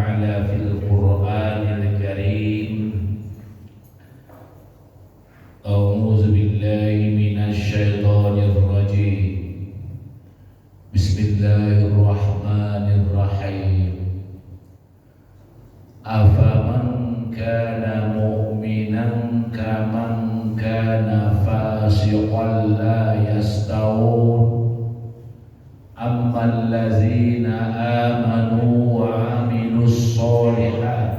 ta'ala fil Qur'anil Karim. A'udzu billahi minasy syaithanir rajim. Bismillahirrahmanirrahim. Afaman kana mu'minan kaman kana fasiqan la yastawun. Ammal ladzina amanu wa amilus sholihat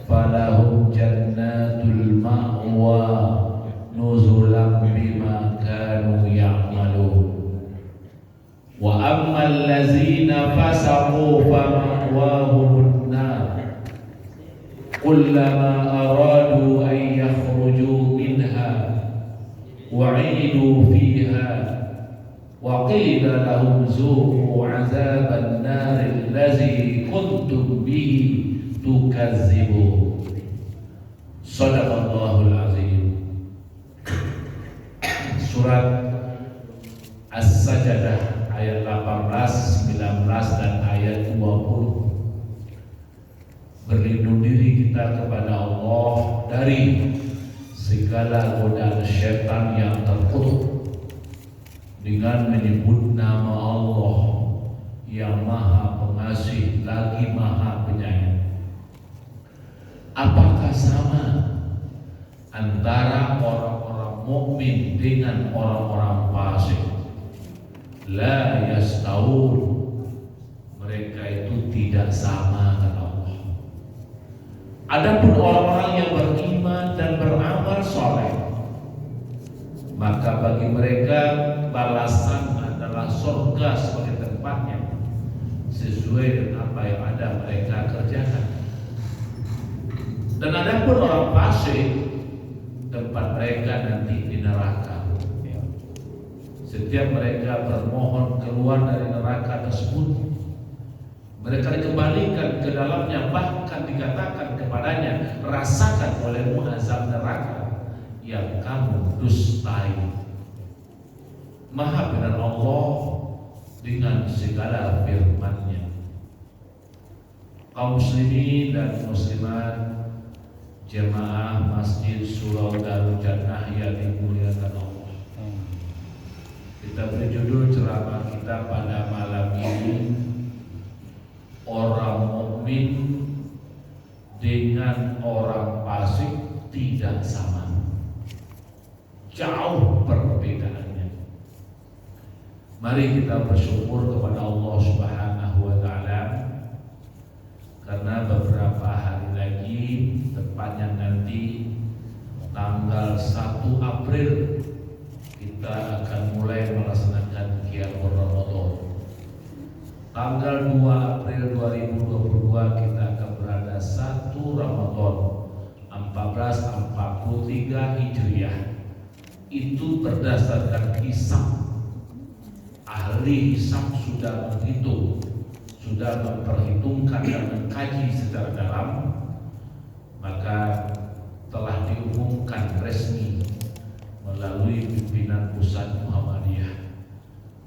falahum jannatul ma'wa nuzulan bima kanu ya'malun. Wa ammal ladzina fasaqu fama'wahumun nar kullama aradu an yakhruju minha u'idu fiha wa qila lahum zuqu 'adzaban nar allazi kuntum bihi tukazzibun. Shadaqallahul azim. Surat As-Sajdah ayat 18, 19 dan ayat 20. Berlindung diri kita kepada Allah dari segala godaan syaitan yang terkutuk dengan menyebut nama Allah yang Maha Pengasih lagi Maha Penyayang. Apakah sama antara orang-orang mukmin dengan orang-orang fasik? La yastawun. Mereka itu tidak sama kata Allah. Adapun orang-orang yang beriman dan beramal soleh, maka bagi mereka balasan adalah surga sebagai tempatnya sesuai dengan apa yang ada mereka kerjakan. Dan adapun orang fasik, tempat mereka nanti di neraka. Setiap mereka bermohon keluar dari neraka tersebut, mereka dikembalikan ke dalamnya, bahkan dikatakan kepadanya, rasakan olehmu azab neraka yang kamu dustai. Maha benar Allah dengan segala firman-Nya. Kaum muslimin dan muslimat, jemaah Masjid Surau Darul Jannah yang dimuliakan Allah. Kita beri judul ceramah kita pada malam ini, orang mukmin dengan orang fasik tidak sama. Jauh perbedaannya. Mari kita bersyukur kepada Allah Subhanahu wa taala karena beberapa hari lagi, tepatnya nanti tanggal 1 April kita akan mulai melaksanakan Qiyamul Ramadan. Tanggal 2 April 2022 kita akan berada 1 Ramadan 1443 Hijriah. Itu berdasarkan hisab. Ahli hisab sudah menghitung, sudah memperhitungkan dan mengkaji secara dalam, maka telah diumumkan resmi melalui pimpinan pusat Muhammadiyah.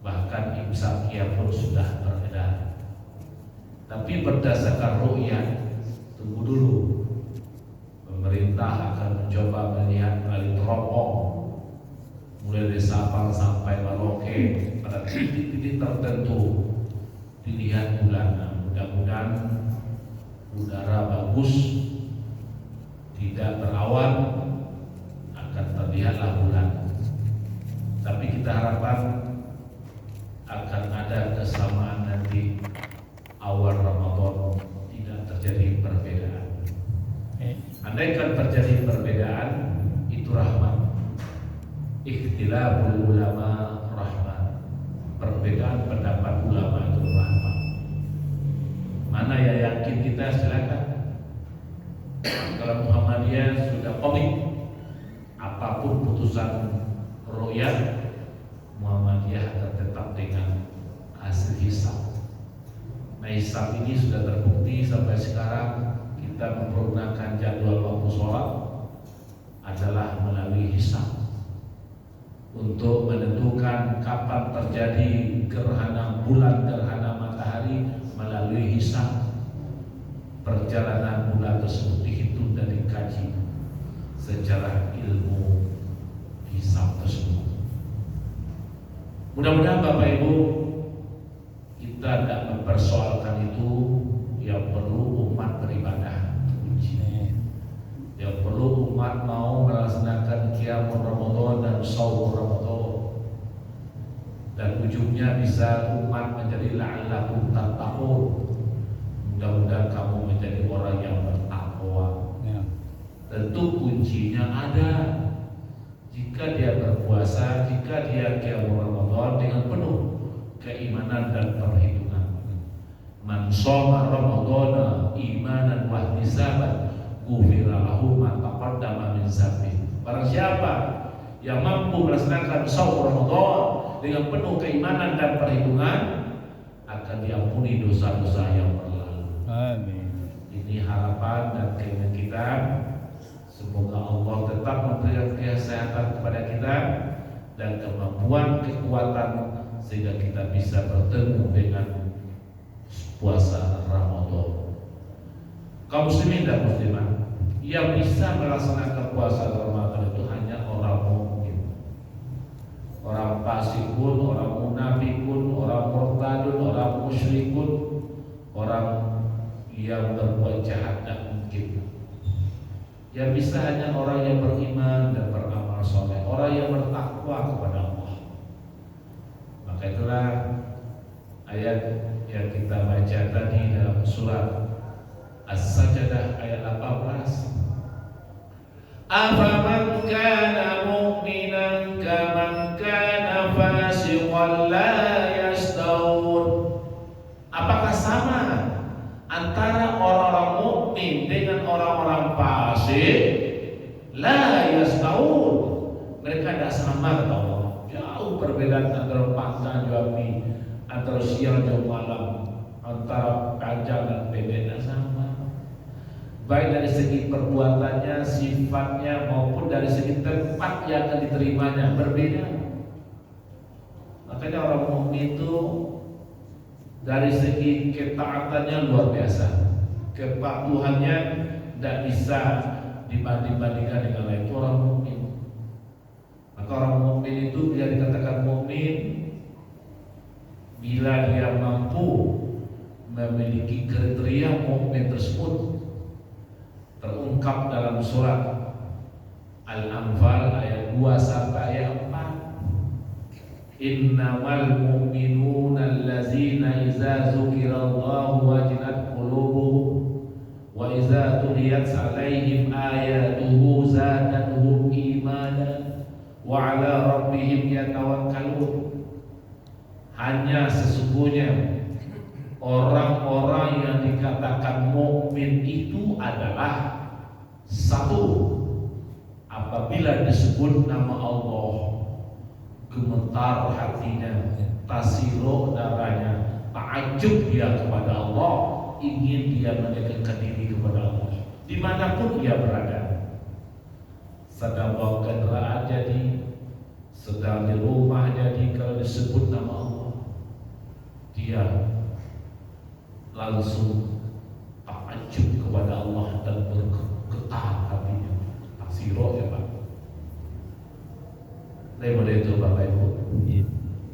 Bahkan imsakiyah pun sudah beredar. Tapi berdasarkan ru'yah, tunggu dulu. Pemerintah akan mencoba melihat melalui teropong, mulai dari Sabang sampai Merauke, pada titik-titik tertentu dilihat bulan. Mudah-mudahan udara bagus, tidak berawan, akan terlihatlah bulan. Tapi kita harapkan akan ada kesamaan nanti awal Ramadan, tidak terjadi perbedaan. Andaikan terjadi perbedaan, itu rahmat. Ikhtilaful ulama rahmat. Perbedaan pendapat ulama itu rahmat. Mana yang yakin kita silakan. Kalau Muhammadiyah sudah komit, apapun putusan ru'yah, Muhammadiyah akan tetap dengan hasil hisab. Nah, hisab ini sudah terbukti sampai sekarang. Kita mempergunakan jadwal waktu sholat adalah melalui hisab. untuk menentukan kapan terjadi gerhana bulan, gerhana matahari melalui hisab. perjalanan bulan tersebut dihitung dan dikaji secara ilmu hisab tersebut. Mudah-mudahan Bapak Ibu kita tidak mempersoalkan itu. Yang perlu umat beribadah, yang perlu umat mau melaksanakan qiyam Ramadan dan shaum Ramadan, dan ujungnya bisa umat menjadi la'allakum tattaqun. Mudah-mudahan kamu menjadi orang yang bertakwa. Tentu kuncinya ada jika dia berpuasa, jika dia qiyam Ramadan dengan penuh keimanan dan perhitungan. Man shoma Ramadana imanan wa ihtisaban ghufira lahu ma taqaddama min dzambi. Barang siapa yang mampu melaksanakan shaum Ramadan dengan penuh keimanan dan perhitungan, akan diampuni dosa-dosa yang berlalu. Amin. Ini harapan dan keinginan kita. Semoga Allah tetap memberikan kesehatan kepada kita dan kemampuan, kekuatan, sehingga kita bisa bertemu dengan puasa Ramadan. Kaum muslimin dan muslimat, yang bisa melaksanakan puasa Ramadan itu hanya orang mukmin. Orang fasikun, orang munafikun, orang murtadun, orang musyrikun, orang yang berbuat jahat dan mungkin. Yang bisa hanya orang yang beriman dan beramal soleh, orang yang bertakwa kepada Allah. Maka itulah ayat yang kita baca tadi dalam surat As-Sajdah ayat 18. Afaman kana mu'minan kaman kana fasiqan la yastawun. Apakah sama antara orang-orang mukmin dengan orang-orang fasik? La yastawun. Mereka tidak sama, kata Allah. Jauh perbedaan antara pantang juami, antara siang dan malam, antara panjang dan pendek, sama. Baik dari segi perbuatannya, sifatnya, maupun dari segi tempat yang akan diterimanya berbeda. Makanya orang mukmin itu dari segi ketaatannya luar biasa, kepatuhannya tidak bisa dibanding-bandingkan dengan lain. Itu orang mukmin. Maka orang mukmin itu bila dikatakan mukmin, bila dia mampu memiliki kriteria mukmin tersebut, terungkap dalam surat Al-Anfal ayat 2 sampai ayat 4. Innamal mu'minuna allazina iza dzukirallahu wajilat qulubuhum wa iza tuliyat 'alaihim ayatuhu zadatuhum imanan wa 'ala rabbihim yatawakkalun. Hanya sesungguhnya orang-orang yang dikatakan mukmin itu adalah satu, apabila disebut nama Allah gemetar hatinya, tasiro darahnya, takjub dia kepada Allah, ingin dia mendekatkan diri kepada Allah dimanapun dia berada. Sedang bawa kendaraan jadi, sedang di rumah jadi, kalau disebut nama Allah dia langsung takjub kepada Allah dan bergetar hatinya. Taksiro ya Pak. Daripada itu Bapak Ibu,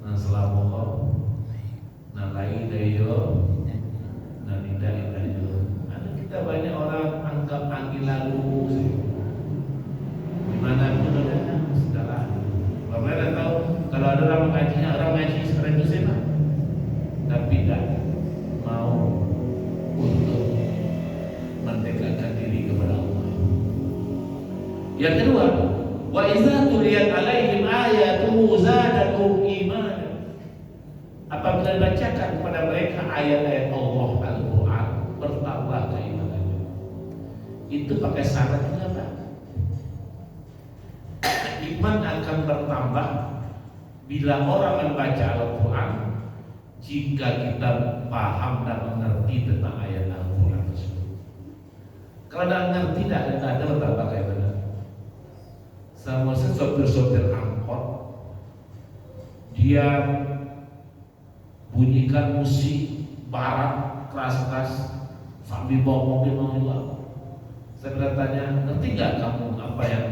nah selamat nah lain dayo, nah tidak dayo. Ada kita banyak orang anggap panggil lalu sih. Dimana pun ada saudara. Bapak Ibu tahu kalau ada orang mengaji sekarang itu siapa? Tapi tidak mau untuk mendekatkan diri kepada Allah. Yang kedua, wa iza tuliyat alaihim ayatuhu zadatuhum imanan. Apabila dibacakan kepada mereka ayat-ayat Allah Al-Quran, bertambah keimanannya. Itu pakai syarat apa? Iman akan bertambah bila orang membaca Al-Quran jika kita paham dan mengerti tentang ayat Al-Quran tersebut. Kalau tidak mengerti, tidak ada bertambah keimanan. Sama sopir-sopir angkot, dia bunyikan musik barat keras-keras sambil bawa mobil mau juga. Saya bertanya, ngerti nggak kamu apa yang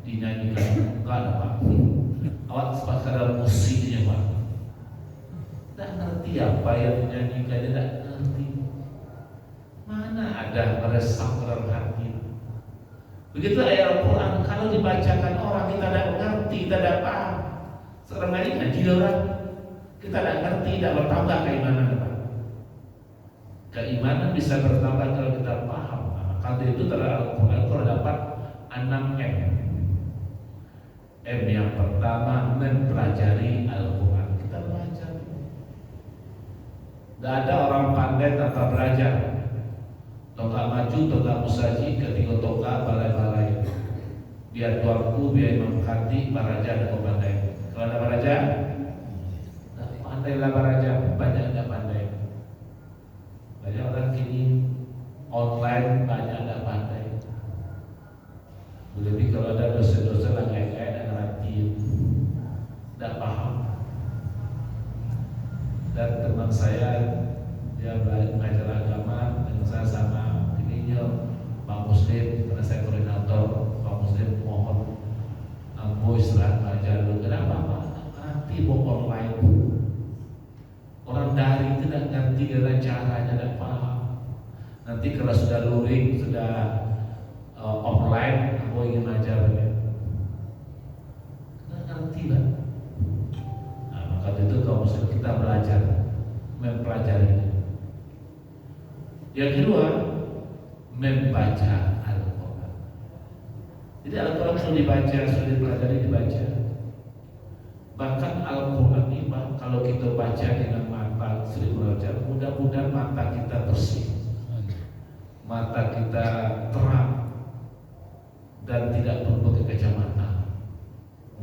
dinyanyikan? Enggak ada Pak. Awak sekadar musiknya Pak. Tidak ngerti apa yang dinyanyikan, tidak ngerti. Mana ada meresap dalam hati. Begitu ayat Al-Quran, kalau dibacakan orang kita tidak ngerti, kita tidak paham. Sekarang hari ngaji orang, kita tidak ngerti, tidak bertambah keimanan Pak. Keimanan bisa bertambah kalau kita paham. Kalau itu terhadap Al-Quran terdapat 6 M. M yang pertama mempelajari Al-Quran. Kita belajar. Tidak ada orang pandai tanpa belajar. Toka maju, toka musaji, ketiga toka balai-balai. Biar tuanku, biar Imam Khati, baraja ada pandai. Kalau ada baraja, pandailah baraja, banyak tidak pandai. Banyak orang kini online banyak tidak pandai. Lebih kalau ada dosa-dosa lah kayak dan ngerti, tidak paham. Dan teman saya dia belajar agama dengan saya sama ininya Pak Muslim, karena saya koordinator Pak Muslim mohon ambo istirahat belajar dulu. Kenapa Pak? Nanti mau online orang dari tidak ngerti dengan caranya, tidak paham. Nanti kalau sudah luring, sudah offline, aku ingin ajarnya. Kita ngerti lah. Nah, maka itu kalau misalnya kita belajar, mempelajari. Yang kedua, membaca Al-Quran. Jadi Al-Quran sudah dibaca, sudah dipelajari, dibaca. Bahkan Al-Quran ini, kalau kita baca dengan mata, sering belajar, mudah-mudahan mata kita bersih, mata kita terang, dan tidak perlu pakai kacamata.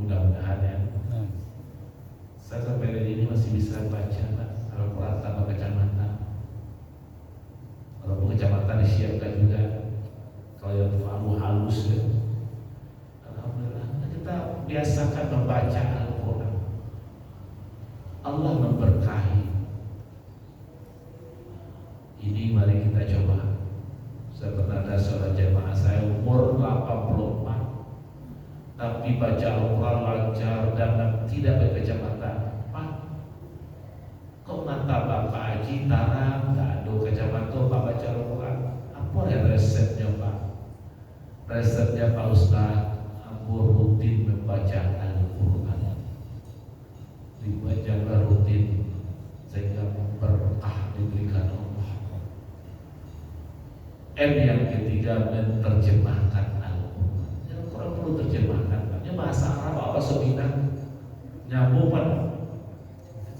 Mudah-mudahan ya. Saya sampai hari ini masih bisa baca Al-Quran tanpa kacamata. Kalau kacamata disiapkan juga, kalau yang terlalu halus ya. Alhamdulillah kita biasakan membaca Al-Quran. Allah memberkahi. Ini mari kita coba. Saya pernah ada seorang jemaah saya umur 84, tapi baca Al-Quran lancar dan tidak pakai kacamata. Pak, kok mata Bapak Haji tarang, tak ada kacamata Pak baca Al-Quran? Apa ya resepnya Pak? Resepnya Pak Ustaz, aku rutin membaca Al-Quran. Dibaca rutin sehingga berkah diberikan Allah. M yang ketiga, menerjemahkan Al-Quran. Al-Quran perlu terjemahkan. Ini bahasa Arab apa sebidang nyambung kan?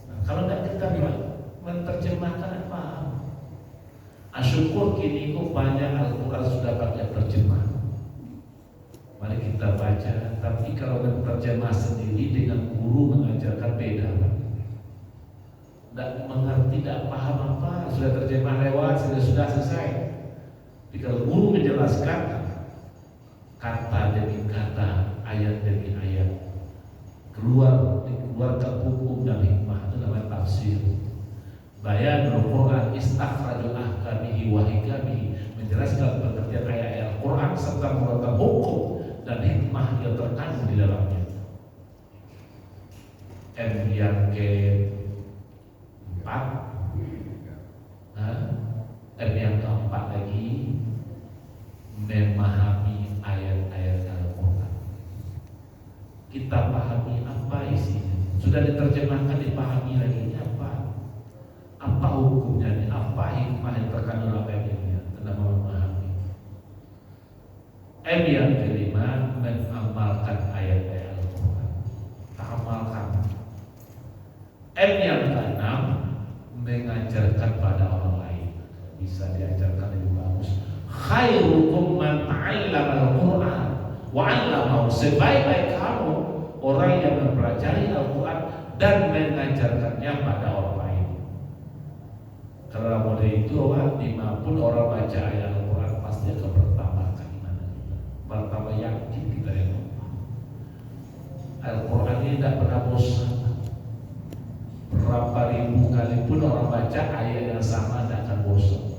Nah, kalau tidak kita menerjemahkan apa? Asyukur kini kok banyak Al-Quran sudah pakai terjemah. Mari kita baca. Tapi kalau menerjemah sendiri dengan guru mengajarkan beda, Pak. Tidak mengerti, tidak paham apa, sudah terjemah lewat, sudah selesai. Jika guru menjelaskan kata demi kata, ayat demi ayat, dikeluarkan hukum dan hikmah, itu namanya tafsir. Bayanul Quran istakhrajul ahkamihi wa hikamihi, menjelaskan pengertian ayat Al-Quran serta mengeluarkan hukum dan hikmah yang terkandung di dalamnya. M yang keempat, M yang keempat lagi, memahami ayat-ayat Al-Quran. Kita pahami apa isinya. Sudah diterjemahkan, dipahami lagi ini apa? Apa hukumnya ini? Apa hikmah yang terkandung dalam ayat ini? Tentang memahami. M yang kelima, mengamalkan ayat-ayat Al-Quran. Kita amalkan. M yang keenam, mengajarkan pada orang lain. Bisa diajarkan lebih bagus. Khairukum man ta'allama al-Quran wa 'allamahu. Sebaik-baik kamu orang yang mempelajari Al-Quran dan mengajarkannya pada orang lain. Kalau model itu dimanapun orang baca ayat Al-Quran pasti akan bertambah keimanan kita, bertambah yakin kita yang Al-Quran ini tidak pernah bosan. Berapa ribu kali pun orang baca ayat yang sama tidak akan bosan.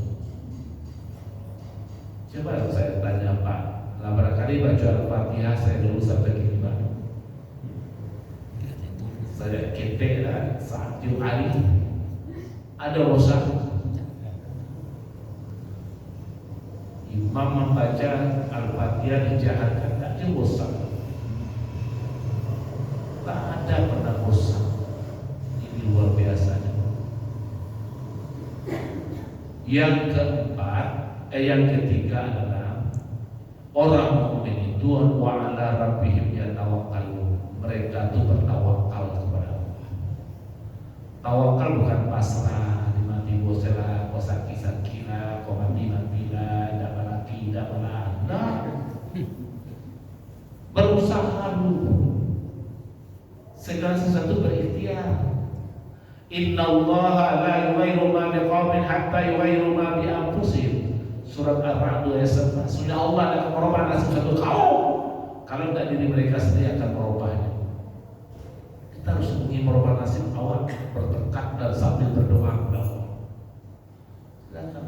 Coba saya tanya Pak, lah barangkali baca Al-Fatihah saya dulu sampai gimana? Saya ketek lah, satu hari ada bosan. Imam membaca Al-Fatihah dijahatkan, tak ada bosan. Tak ada pernah bosan. Ini luar biasanya. Yang ketiga adalah orang mukmin itu wa ala rabbihim yatawakkalun. Mereka itu bertawakal kepada Allah. Tawakal bukan pasrah, dimati bosela, kosaki-sakila, komati-matilah, dabalaki, dabalah. Nah, berusaha dulu. Segala sesuatu berikhtiar. Inna Allah la yughayyiru ma biqaumin hatta yughayyiru ma bi anfusihim. Surat Ar-Ra'd ayat 11. Sudah Allah akan merubah nasib satu kaum kalau tidak diri mereka sendiri akan merubahnya. Kita harus ingin merubah nasib awal, bertekad dan sambil berdoa kepada Allah. Silakan.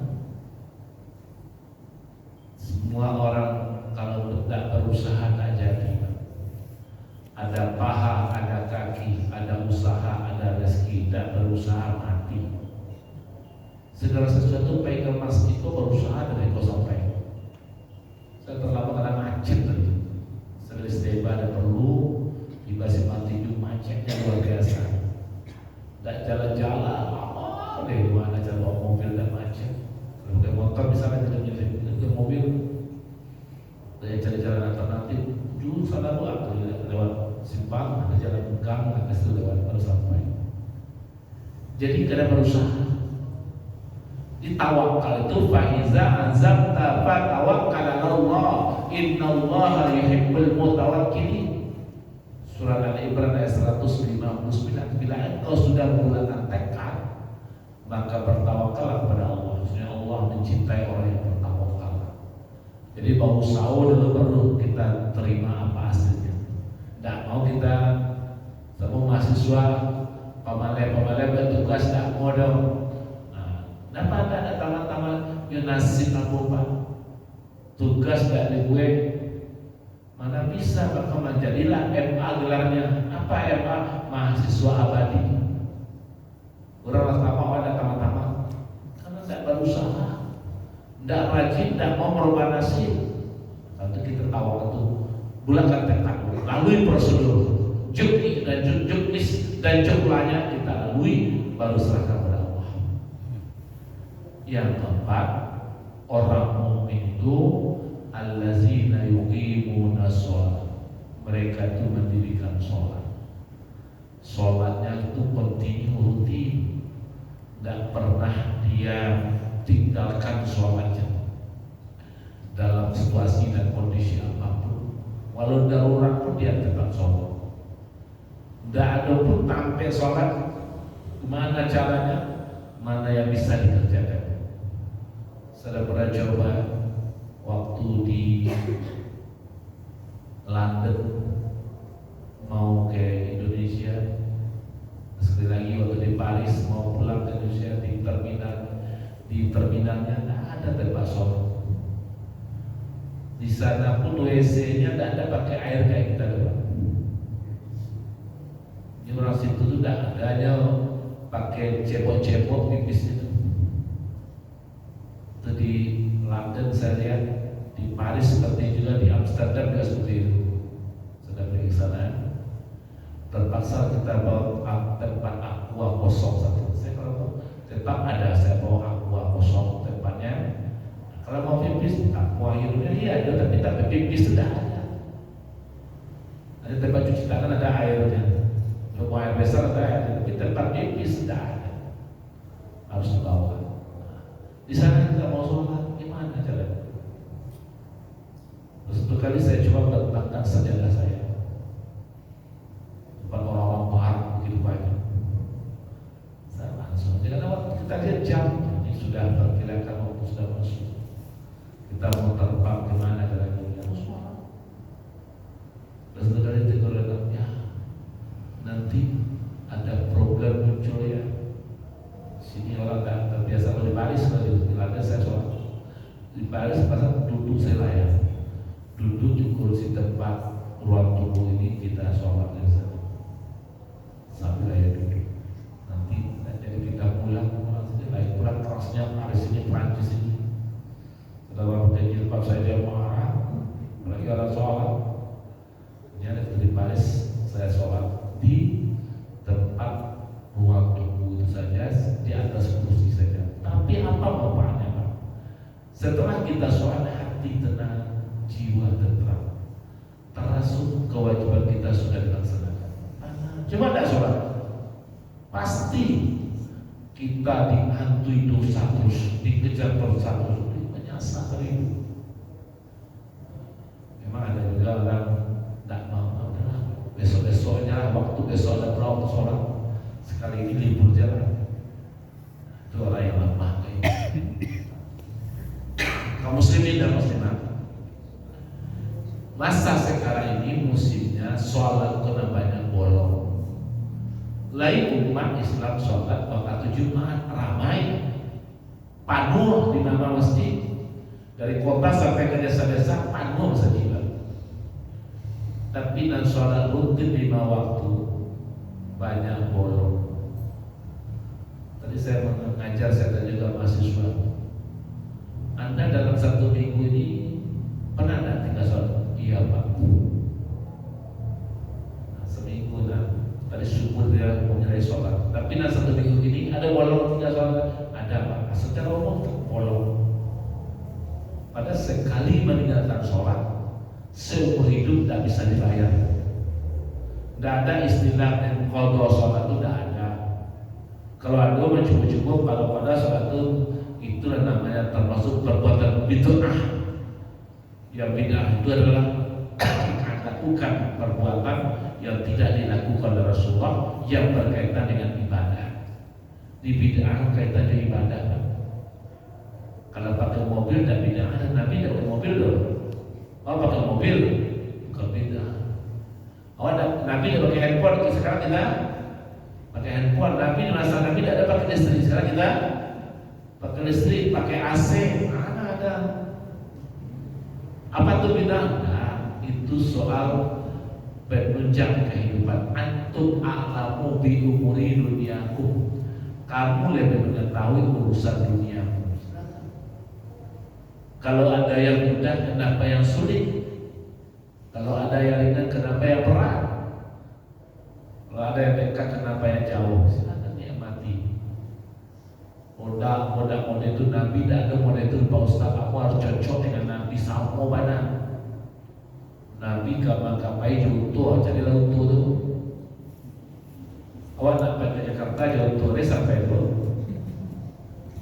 Semua orang kalau tidak berusaha tak jadi. Ada paha, ada kaki, ada usaha, ada rezeki. Tidak berusaha mati. Segala sesuatu pegang mas itu berusaha dari kau sampai. Saya terlalu kena macet tadi. Segala setiap ada perlu tiba mati itu macetnya luar biasa. Tak jalan-jalan lama deh mana cara bawa mobil dan macet. Kalau pakai motor misalnya tidak jadi mobil, saya cari jalan alternatif. Dulu sana buat lewat simpang, ada jalan gang, ada situ lewat baru sampai. Jadi kada berusaha. Ditawakal itu fa'iza azabta fatawakkal 'ala Allah. Innallaha yuhibbul mutawakkilin. Surah Al-Imran ayat 159. Bila engkau sudah menggunakan tekad, maka bertawakal kepada Allah. Maksudnya Allah mencintai orang yang bertawakal. Jadi mau usaha dulu baru kita terima apa hasilnya. Tidak mau kita semua mahasiswa pemalai bertugas tidak mau dong. Dapat ada taman-taman yang nasib aku Pak, tugas dari gue mana bisa bakal menjadilah MA gelarnya. Apa MA? Mahasiswa abadi. Orang lama ada taman-taman karena tidak berusaha, tidak rajin, tidak mau merubah nasib. Lalu kita tahu itu bulatkan tekad, lalui prosedur jukni dan juknis dan juklanya kita lalui, baru serahkan pada Allah. Yang keempat, orang mukmin itu allazina yuqimuna shalah. Mereka itu mendirikan sholat. Sholatnya itu kontinu rutin, tidak pernah dia tinggalkan sholatnya dalam situasi dan kondisi apapun. Walau darurat pun dia tetap sholat. Tidak ada pun sampai sholat. Mana caranya? Mana yang bisa dikerjakan? Saya pernah coba waktu di London mau ke Indonesia, sekali lagi waktu di Paris mau pulang ke Indonesia di terminalnya tidak ada tempat sholat. Di sana pun WC-nya tidak ada pakai air kayak kita doang. Di orang situ tuh tidak ada, hanya pakai cebok-cebok pipis itu. Itu di London saya lihat, di Paris seperti juga, di Amsterdam juga seperti itu. Sudah pergi sana, terpaksa kita bawa tempat aqua kosong satu. Saya kalau tetap ada, saya bawa aqua kosong tempatnya. Kalau mau pipis, aqua hidupnya iya ada, tapi pipis sudah ada. Ada tempat cuci tangan ada airnya, mau air besar ada air, tapi tempat pipis sudah ada. Harus dibawa. Di sana kita mau sholat, gimana caranya? Terus berkali saya coba meletakkan sajadah saya depan orang-orang barat begitu banyak. Saya langsung, jadi waktu kita lihat jam, ini sudah perkirakan waktu sudah masuk. Kita mau terbang kemana caranya? Harus sholat. Terus berkali tegur ya, nanti ada problem muncul ya. Sini orang tak terbiasa di Paris, kalau di London saya sholat. Di Paris pasal duduk saya layak, duduk di kursi tempat ruang tunggu ini kita sholat di sana sambil layak duduk. Nanti jadi kita pulang saja layak pulang kerasnya Paris ini Prancis ini. Dalam pakai jilbab saya dia marah, lagi orang sholat. Ini ada di Paris saya sholat di tempat ruang tunggu itu saja di atas kursi saja. Tapi apa manfaatnya Pak? Setelah kita sholat hati tenang, jiwa tentram, termasuk kewajiban kita sudah dilaksanakan. Coba tidak sholat, pasti kita dihantui dosa terus, dikejar dosa terus, menyasar itu. Memang ada juga orang tidak mau, besok-besoknya waktu besok ada berapa sholat, sekali ini libur jalan. Itu orang yang lemah kayaknya. Kaum muslimin dan muslimat, masa sekarang ini musimnya sholat kena banyak bolong. Lain umat Islam sholat waktu Jumat ramai, penuh di nama masjid, dari kota sampai ke desa-desa penuh saja. Tapi dan sholat rutin 5 waktu banyak bolong. Tadi saya mengajar, saya juga mahasiswa. Anda dalam 1 minggu ini pernah tidak tinggal sholat? Iya Pak. Seminggu tadi subuh dia mulai sholat. Tapi 1 minggu ini ada bolong tinggal sholat? Ada Pak. Secara umum bolong. Pada sekali meninggalkan sholat, seumur hidup tidak bisa dibayar. Tidak ada istilah yang qadha sholat itu tidak ada. Kalau ada mencukup-cukup, kalau pada sholat itu namanya termasuk perbuatan bid'ah. Yang bid'ah itu adalah melakukan perbuatan yang tidak dilakukan oleh Rasulullah yang berkaitan dengan ibadah. Di bid'ah kaitannya ibadah. Kalau pakai mobil tidak bid'ah, Nabi tidak pakai mobil dong. Oh pakai mobil, bukan bid'ah. Oh Nabi tidak pakai handphone, sekarang kita pakai handphone. Nabi di masa Nabi tidak ada pakai listrik, sekarang kita pakai listrik, pakai AC. Mana ada? Apa tuh bid'ah? Nah, itu soal penunjang kehidupan. Antum a'lamu bi umuri duniakum. Kamu lebih mengetahui urusan duniamu. Kalau ada yang mudah, kenapa yang sulit? Kalau ada yang ringan, kenapa yang berat? Kalau ada yang dekat, kenapa yang jauh? Silakan nikmati. Modal itu Nabi tidak ada modal itu Pak Ustaz. Aku harus cocok dengan Nabi sama mana? Nabi kapai junto aja di laut tu. Awak nak pergi ke Jakarta junto ni sampai tu.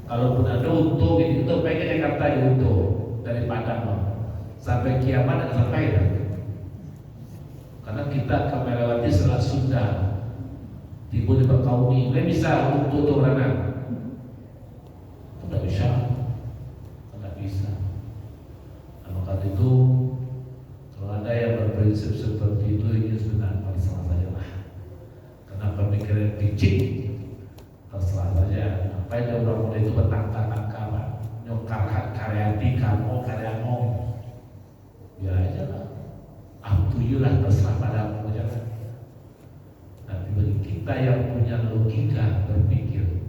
Kalaupun ada untung itu pergi ke Jakarta junto dari Padang sampai kiamat akan sampai dah. Karena kita akan melewati Selat Sunda, tiba di Bakauni. Tidak bisa untuk tu mana? Tidak bisa, tidak bisa. Maka itu kalau ada yang berprinsip seperti itu, ini sebenarnya masalah saja lah. Kenapa pikiran picik? Terserah saja. Apa yang orang muda itu bertangka-tangka, Pak. Nyokar karyati kamu karyamu, biar aja lah. Lah terserah padamu jangan. Tapi bagi kita yang punya logika berpikir,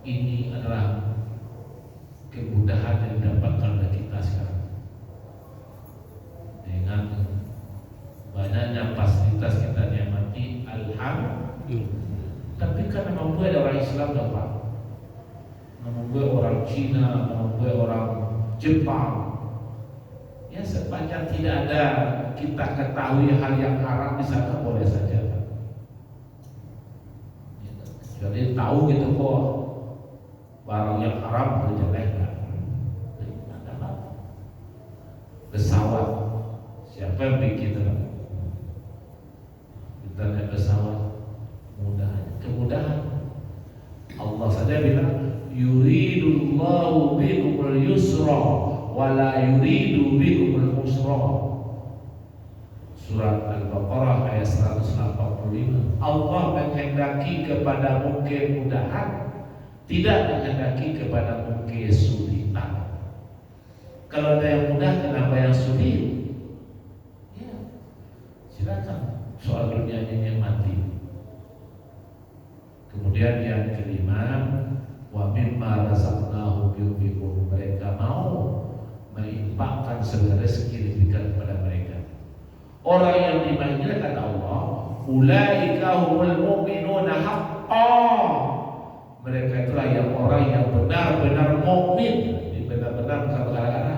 ini adalah kemudahan yang didapatkan oleh kita sekarang. Dengan banyaknya fasilitas kita nikmati, alhamdulillah. Tapi kan membuat orang Islam dapat, membuat orang Cina, membuat orang Jepang. Ya sepanjang tidak ada kita ketahui hal yang haram di sana boleh saja. Jadi tahu gitu kok barang yang haram berjelek kan. Pesawat siapa yang bikin itu? Kita naik pesawat mudah, kemudahan. Allah saja bilang yuridullahu bikumul yusra wala yuridu bikumul usra. Surat Al-Baqarah ayat 185. Allah menghendaki kepadamu kemudahan, tidak menghendaki kepadamu kesulitan. Kalau ada yang mudah, kenapa yang sulit? Ya, silakan. Soal dunianya yang mati. Kemudian yang kelima, wa mimma razaqnahum yunfiqun. Mereka mau menginfakkan segala rezeki diberikan kepada mereka. Orang yang dipanggil kata Allah, ulaika humul mu'minuna haqqan. Mereka itulah yang orang yang benar-benar mukmin, benar-benar bukan berkata-kata.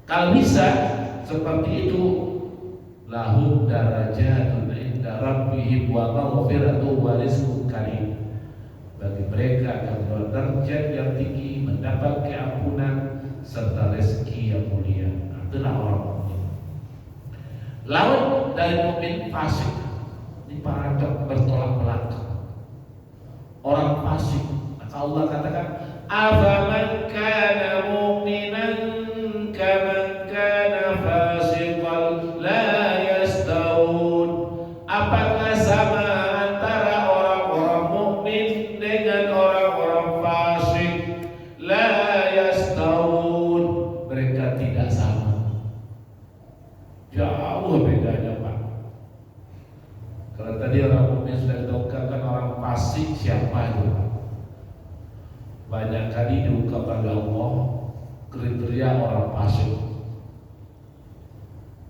Kalau bisa seperti itu, lahum darajatun inda rabbihim wa maghfiratun wa rizqun karim. Bagi mereka akan derajat yang tinggi, mendapat keampunan serta rezeki yang mulia. Itulah orang mukmin. Lawan dari mukmin fasik, ini paradok bertolak belakang. Orang fasik, maka Allah katakan, afaman kana mu'minan kaman kana fasiqan la yastawun. Apakah sama antara orang-orang mukmin dengan orang-orang fasik? La yastawun. Mereka tidak sama. Jauh bedanya, Pak. Kalau tadi orang mukmin sudah didongkrakkan, orang fasik siapa itu? Banyak kali diungkapkan oleh Allah kriteria orang fasik.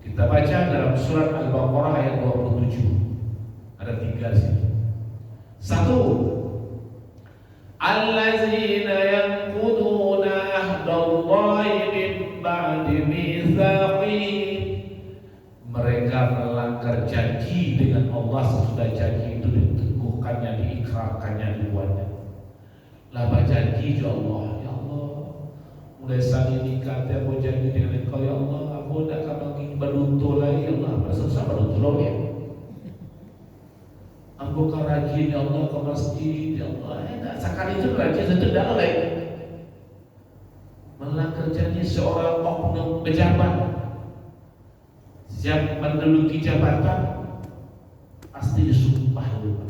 Kita baca dalam surat Al-Baqarah ayat 27. Ada 3 di sini. 1. Allazina yanquduna ahdallahi min ba'di mitsaqih. Mereka melanggar janji dengan Allah sesudah janji itu diteguhkannya, diikrarkannya, dibuatnya. Lama janji ya Allah, ya Allah, mulai saat ini kata mau janji dengan Engkau ya Allah, aku tidak akan lagi beruntung lagi ya Allah, selesai beruntung ya. Aku akan rajin ya Allah ke masjid ya Allah, sekali itu rajin itu tidak lagi. Melanggar janji seorang oknum pejabat. Siap menduduki jabatan pasti disumpah dulu.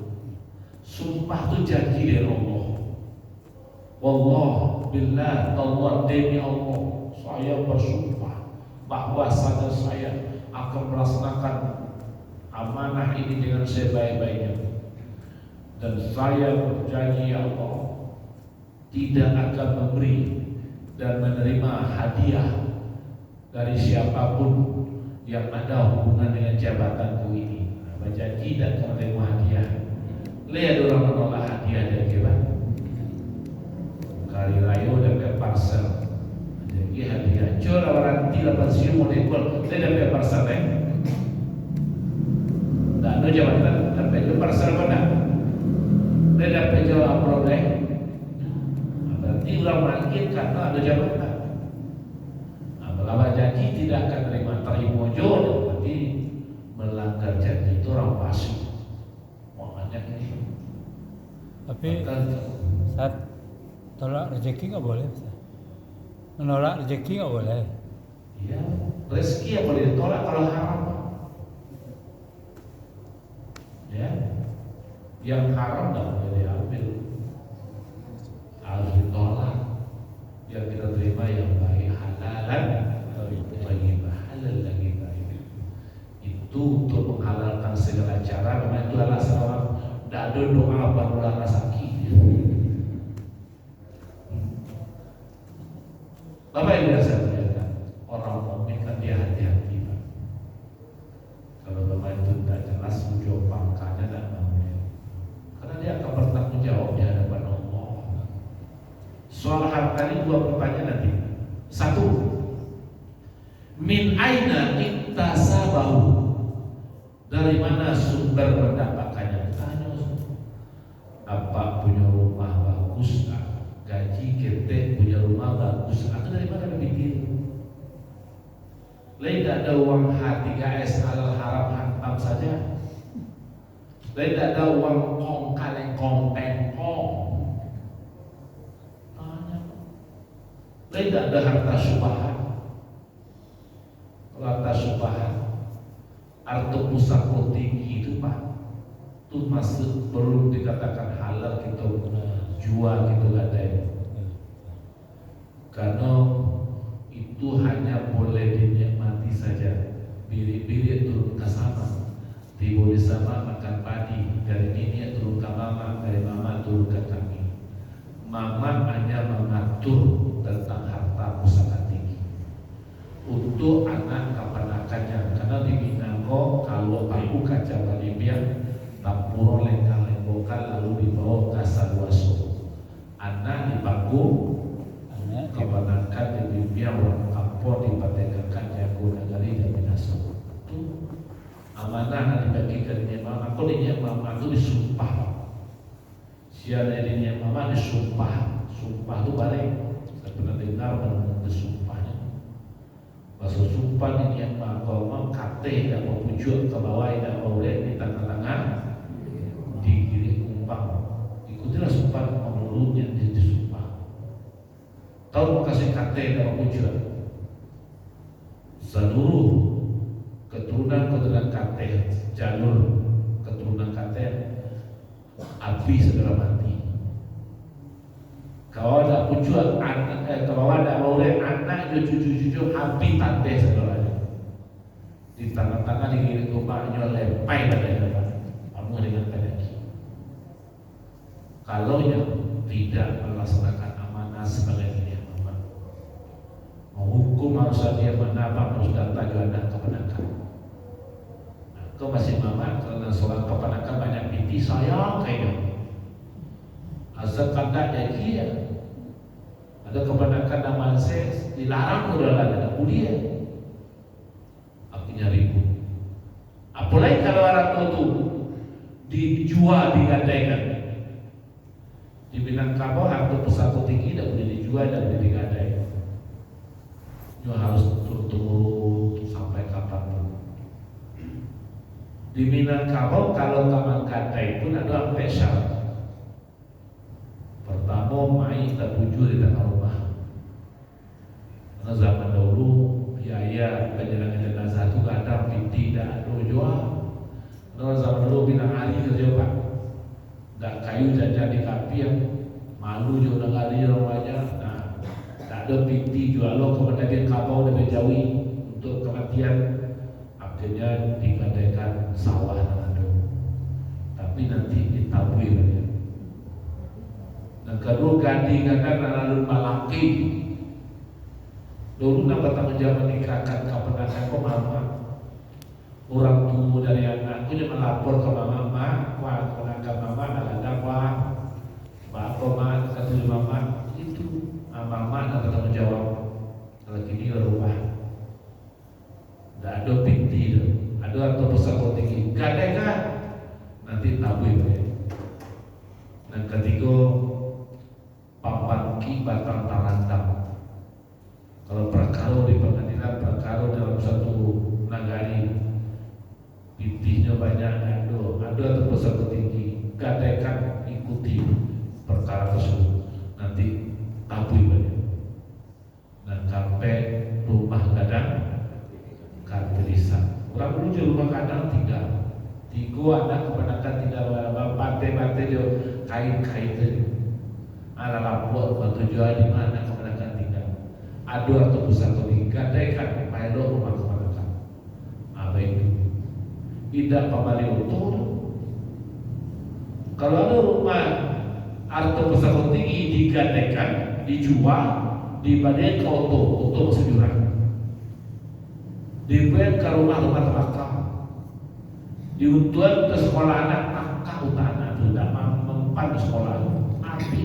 Sumpah itu janji dari Allah. Wallah billah Allah demi Allah, saya bersumpah bahwasanya saya akan melaksanakan amanah ini dengan sebaik-baiknya. Dan saya berjanji ya Allah tidak akan memberi dan menerima hadiah dari siapapun yang ada hubungan dengan jabatanku ini. Berjanji dan menerima hadiah. Lihat orang menolak hadiah dari kita. Kali rayo dapat parcel. Jadi hadiah. Coba orang tidak pensiun mau diikut, dia dapat parcel kan? Tak ada jabatan, dapat itu parcel mana? Dia dapat jawab problem. Berarti orang mungkin kata ada jabatan. Kalau janji tidak akan terima jodoh, berarti melanggar janji itu orang fasik. Makanya ini. Tapi saat tolak rezeki nggak boleh, menolak rezeki nggak boleh. Iya, rezeki yang boleh ditolak kalau haram. Ya, yang haram nggak boleh diambil, harus ditolak. Yang kita terima yang baik halalan. Halal lagi baik. Itu untuk menghalalkan segala cara. Memang itu alasan orang tidak ada doa barulah rezeki. Bapak Ibu yang saya muliakan, orang mukmin kan dia hati-hati, Pak. Kalau bapak itu tidak jelas ujung pangkalnya tidak mungkin. Karena dia akan bertanggung jawab di hadapan Allah. Soal harta ini 2 pertanyaan nanti. 1. Min aina iktasabahu. Dari mana sumber mendapatkannya? Tanya. Apa punya rumah bagus? Gaji kita punya rumah bagus. Atau dari mana berpikir? Lain tidak ada uang H3S halal haram hantam saja. Lain tidak ada uang kong kaleng kong pengkong. Tanya. Lain tidak ada harta syubhat. Harta syubhat, harta pusaka tinggi itu Pak, itu masuk belum dikatakan halal kita jual gitu ada. Karena Biri-biri turun ke sama, tiba di sama makan padi, dari ini turun ke mama, dari mama turun ke kami. Mama hanya mengatur tentang harta pusaka tinggi untuk anak keponakannya, karena di Minangko kalau aku kaca Balibia tampuro lengkang-lengkokan lalu dibawa ke Saluaso, anak dipanggung keponakan di Libya orang kampung dipatengakan jago negari dan Minaso. Itu amanah dibagi ke dunia mama. Kalau dunia mama itu disumpah. Siapa dunia mama disumpah. Sumpah itu balik. Saya pernah dengar mengenai sumpahnya. Maksud sumpah dunia mama kalau mau kate tidak mau pujuk ke bawah tidak mau lihat di tengah-tengah di kiri kumpang. Ikutilah sumpah menurutnya disumpah. Tahu mau kasih kate tidak mau pujuk. Seluruh keturunan kate jalur keturunan kate api segera mati. Kalau ada pujuan kalau ada oleh anak cucu api tante segera di tangan-tangan di kiri kupaknya lepai pada depan kamu dengan lagi. Kalau yang tidak melaksanakan amanah sebagai hukum harus dia menabak harus datang juga keponakan. Kau masih mama karena seorang keponakan banyak binti sayang kayaknya. Asal kata jadi ada keponakan nama saya dilarang udah ada kuliah. Akhirnya ribut. Apalagi kalau orang tua itu dijual digadaikan. Di Minangkabau harta pusaka tinggi tidak boleh dijual dan boleh digadai. Harus turun sampai kapanpun. Di Minangkabau kalau taman kata pun ada sampai syarat. Pertama mai tertuju di tengah rumah. Karena zaman dahulu biaya penyerangan jenazah itu kadang tidak ada jual. Karena zaman dulu binang hari kerja pak, tak kayu jajan di kapi yang malu juga hari rumahnya. Ada binti jual lo kemudian kapau dan menjauhi untuk kematian akhirnya digadaikan sawah nanado tapi nanti ditabui banyak. Dan kedua gandingan lalu malaki dulu nak bertanggung jawab menikahkan keponakan kok mama orang tua dari anakku dia melapor ke mama keponakan mama ada wah bapak mama kata mama itu mama nak bertanggung jawab kalau kini rumah tidak ada binti ada atau pusaka tinggi gadaikan nanti tabui banyak. Dan ketiga papan ki batang tarandang. Kalau perkara di pengadilan perkara dalam satu nagari bintinya banyak ada atau pusaka tinggi gadaikan ikuti perkara tersebut nanti tabui banyak. Dan sampai rumah kadang gelisah. Orang dulu di rumah kadang tiga anak keponakan tidak pantai dia kain ala lapor batu jual di mana keponakan tinggal. Adu atau pusaka tiga gadaikan pilot rumah keponakan. Apa itu? Tidak kembali utuh. Kalau ada rumah atau pusaka tinggi digadaikan dijual dibanding ke auto sejurang dibuat ke rumah belakang diuntuan ke sekolah anak kakak utana tidak mempan sekolah api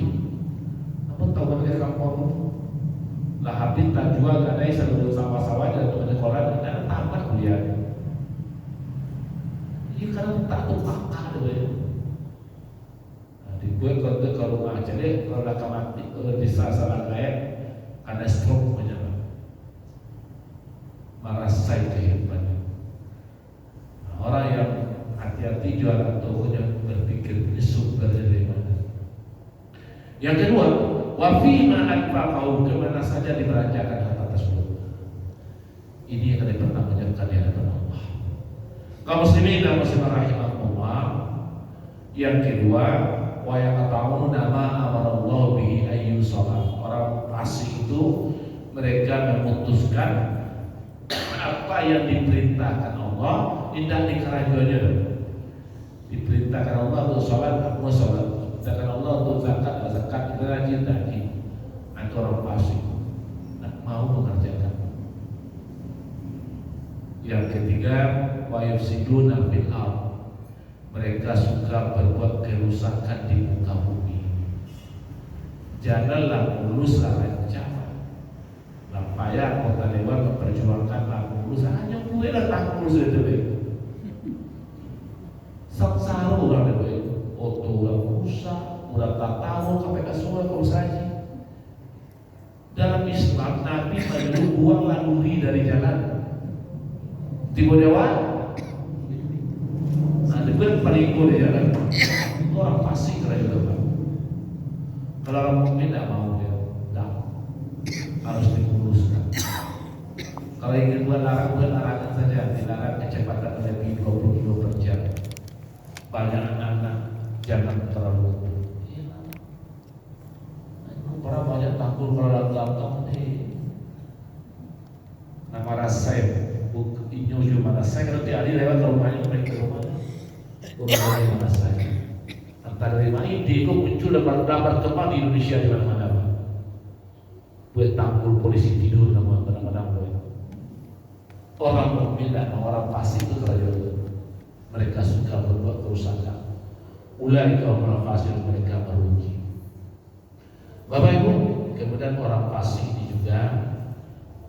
apa tahu mereka kampung lah habis tak jual gadai seluruh sawah-sawah dan untuk sekolah dan tamat kuliah ini karena tak tahu kakak dibuat ke rumah jadi kalau nak mati di sasaran lain ada stroke menyerang merasai kehidupannya. Orang yang hati-hati jualan tokonya berpikir ini sumber dari mana. Yang kedua, wafima anfaqau kemana saja dibelanjakan harta tersebut. Ini yang akan dipertanggungjawabkan di hadapan Allah. Kaum muslimin dan muslimat rahimahumullah. Yang kedua, wa yaqta'un nama amarallahu bihi ayyusala. Orang fasik itu mereka memutuskan apa yang diperintahkan Allah tidak dikerajonya. Diperintahkan Allah untuk sholat, aku mau sholat. Diperintahkan Allah untuk zakat, zakat kita rajin tadi. Itu orang fasik, tak mau mengerjakan. Yang ketiga, wa yufsiduna fil ardh. Mereka suka berbuat kerusakan di muka bumi. Janganlah mulus rancang. Lampaya kota Dewan memperjuangkan mulus hanya gue lah mulus itu deh. Sangsara orang deh, oto orang rusak, orang tak tahu KPK semua kau saji. Dalam Islam Nabi menyuruh buang laluri dari jalan. Tiba dewa, ada paling di jalan. Orang fasik kira juga. Kalau orang mukmin tidak mau ya, tidak harus diluruskan. Kalau ingin buat larangan saja, dilarang kecepatan lebih 20 km per jam. Banyak anak jangan terlalu. Orang banyak takut kalau dalam nama rasai, inyo mana saya kalau tiap hari lewat rumahnya mereka rumahnya mana saya. Antara lima ide kok muncul dapat kembali di Indonesia di mana-mana. Buat tampul polisi tidur nama kadang-kadang. Orang mukmin dan orang fasik itu terlalu. Mereka suka berbuat kerusakan. Ulai kaum orang fasik mereka merugi. Bapak Ibu, kemudian orang fasik ini juga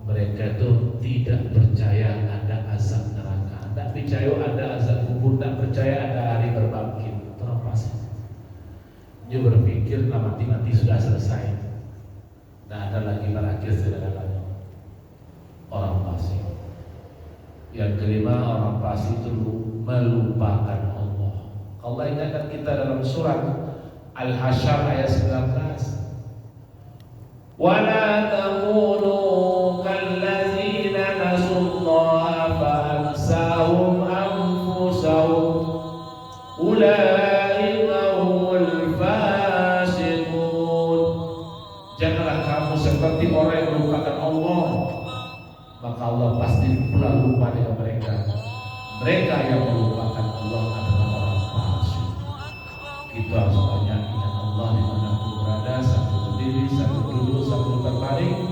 mereka itu tidak percaya ada azab neraka, tidak percaya ada azab kubur, tidak percaya ada hari berbangkit. Orang fasik. Dia berpikir mati sudah selesai, tidak ada lagi berakhir segalanya. Orang fasik. Yang kelima, orang fasik itu melupakan Allah. Allah ingatkan kita dalam surat Al-Hasyr ayat 19. وَلَا تَكُونُوا كَالَّذِينَ نَسُوا اللَّهَ فَأَنسَاهُمْ أَنفُسَهُمْ أُولَئِكَ هُمُ الْفَاسِقُونَ. Janganlah kamu seperti orang yang melupakan Allah, maka Allah pasti pula lupa dengan mereka. Mereka yang melupakan Allah adalah orang fasik. Kita harus banyak ingat Allah dimanapun berada, sambil berdiri, sambil duduk, sambil berbaring.